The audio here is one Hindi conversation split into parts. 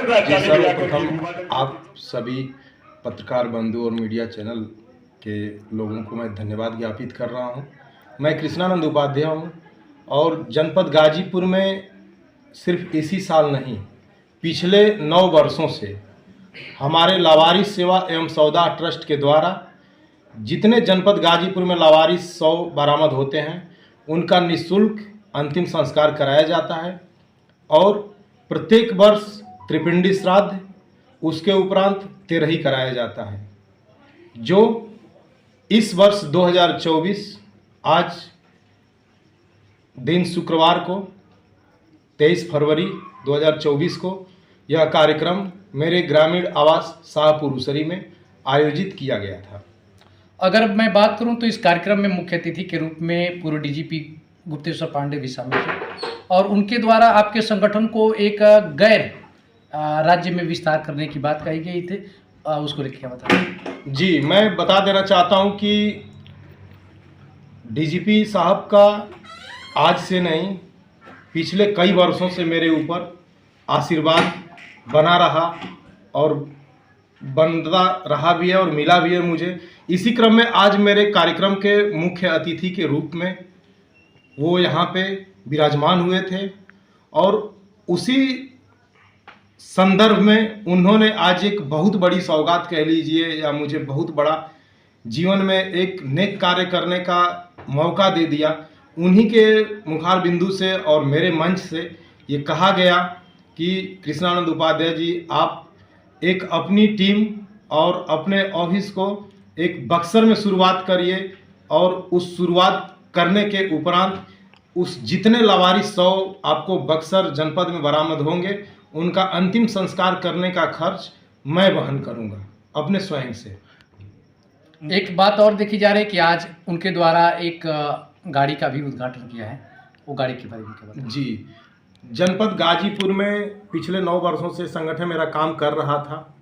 जी, सर्वप्रथम आप सभी पत्रकार बंधु और मीडिया चैनल के लोगों को मैं धन्यवाद ज्ञापित कर रहा हूं। मैं कृष्णानंद उपाध्याय हूं और जनपद गाजीपुर में सिर्फ इसी साल नहीं, पिछले 9 वर्षों से हमारे लावारिस सेवा एवं सौदा ट्रस्ट के द्वारा जितने जनपद गाजीपुर में लावारिस शव बरामद होते हैं, उनका निःशुल्क अंतिम संस्कार कराया जाता है और प्रत्येक वर्ष त्रिपिंडी श्राद्ध, उसके उपरांत तेरही कराया जाता है, जो इस वर्ष 2024 आज दिन शुक्रवार को 23 फरवरी 2024 को यह कार्यक्रम मेरे ग्रामीण आवास शाहपुर उसरी में आयोजित किया गया था। अगर मैं बात करूं तो इस कार्यक्रम में मुख्य अतिथि के रूप में पूर्व डीजीपी गुप्तेश्वर पांडे भी शामिल थे और उनके द्वारा आपके संगठन को एक गैर राज्य में विस्तार करने की बात कही गई थी, उसको लेकर क्या बताएं? जी, मैं बता देना चाहता हूं कि डीजीपी साहब का आज से नहीं, पिछले कई वर्षों से मेरे ऊपर आशीर्वाद बना रहा और बनता रहा भी है और मिला भी है मुझे। इसी क्रम में आज मेरे कार्यक्रम के मुख्य अतिथि के रूप में वो यहाँ पे विराजमान हुए थे और उसी संदर्भ में उन्होंने आज एक बहुत बड़ी सौगात कह लीजिए या मुझे बहुत बड़ा जीवन में एक नेक कार्य करने का मौका दे दिया। उन्हीं के मुखार बिंदु से और मेरे मंच से ये कहा गया कि कृष्णानंद उपाध्याय जी, आप एक अपनी टीम और अपने ऑफिस को एक बक्सर में शुरुआत करिए और उस शुरुआत करने के उपरांत उस जितने लावारिस शव आपको बक्सर जनपद में बरामद होंगे, उनका अंतिम संस्कार करने का खर्च मैं वहन करूंगा अपने स्वयं से। एक बात और देखी जा रही है कि आज उनके द्वारा एक गाड़ी का भी उद्घाटन किया है, वो गाड़ी के बारे में क्या बताएं? जी, जनपद गाजीपुर में पिछले 9 वर्षों से संगठन मेरा काम कर रहा था,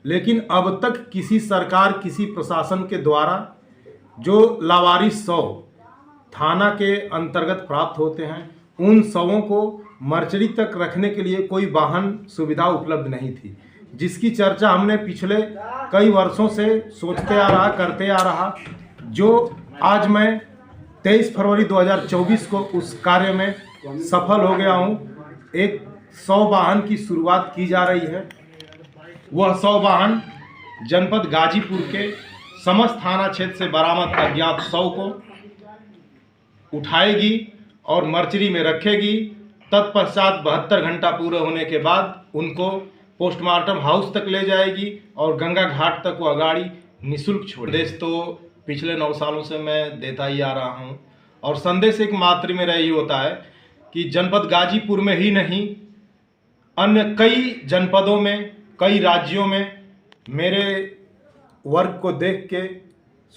लेकिन अब तक किसी सरकार, किसी प्रशासन के द्वारा जो लावारिस शव थाना के अंतर्गत प्राप्त होते हैं, उन शवों को मर्चरी तक रखने के लिए कोई वाहन सुविधा उपलब्ध नहीं थी, जिसकी चर्चा हमने पिछले कई वर्षों से सोचते आ रहा, करते आ रहा, जो आज मैं 23 फरवरी 2024 को उस कार्य में सफल हो गया हूं। एक 100 वाहन की शुरुआत की जा रही है। वह 100 वाहन जनपद गाजीपुर के समस्त थाना क्षेत्र से बरामद अज्ञात शव को उठाएगी और मर्चरी में रखेगी। तत्पश्चात 72 घंटा पूरे होने के बाद उनको पोस्टमार्टम हाउस तक ले जाएगी और गंगा घाट तक वह गाड़ी निःशुल्क छोड़ देश। तो पिछले 9 सालों से मैं देता ही आ रहा हूं और संदेश एक मात्र मेरा यही होता है कि जनपद गाजीपुर में ही नहीं, अन्य कई जनपदों में, कई राज्यों में मेरे वर्क को देख के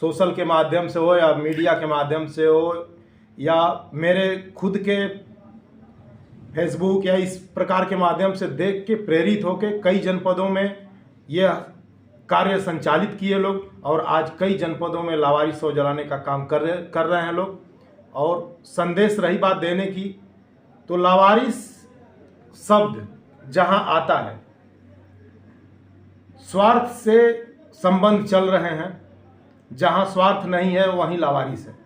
सोशल के माध्यम से हो या मीडिया के माध्यम से हो या मेरे खुद के फेसबुक या इस प्रकार के माध्यम से देख के प्रेरित होके कई जनपदों में यह कार्य संचालित किए लोग और आज कई जनपदों में लावारिस शव जलाने का काम कर रहे हैं लोग। और संदेश रही बात देने की, तो लावारिस शब्द जहां आता है, स्वार्थ से संबंध चल रहे हैं, जहां स्वार्थ नहीं है वहीं लावारिस है।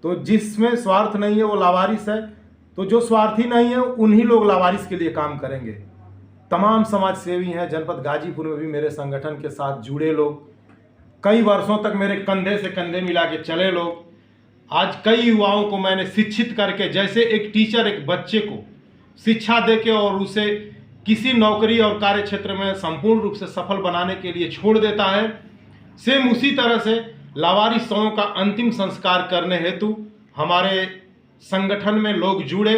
तो जिसमें स्वार्थ नहीं है वो लावारिस है, तो जो स्वार्थी नहीं है उन्हीं लोग लावारिस के लिए काम करेंगे। तमाम समाज सेवी हैं जनपद गाजीपुर में भी मेरे संगठन के साथ जुड़े लोग, कई वर्षों तक मेरे कंधे से कंधे मिला के चले लोग। आज कई युवाओं को मैंने शिक्षित करके, जैसे एक टीचर एक बच्चे को शिक्षा देके और उसे किसी नौकरी और कार्य क्षेत्र में संपूर्ण रूप से सफल बनाने के लिए छोड़ देता है, सेम उसी तरह से लावारिस शवों का अंतिम संस्कार करने हेतु हमारे संगठन में लोग जुड़े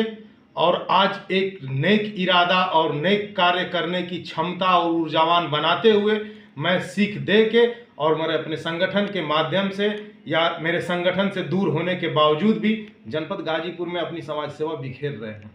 और आज एक नेक इरादा और नेक कार्य करने की क्षमता और ऊर्जावान बनाते हुए मैं सीख दे के और मेरे अपने संगठन के माध्यम से या मेरे संगठन से दूर होने के बावजूद भी जनपद गाजीपुर में अपनी समाज सेवा बिखेर रहे हैं।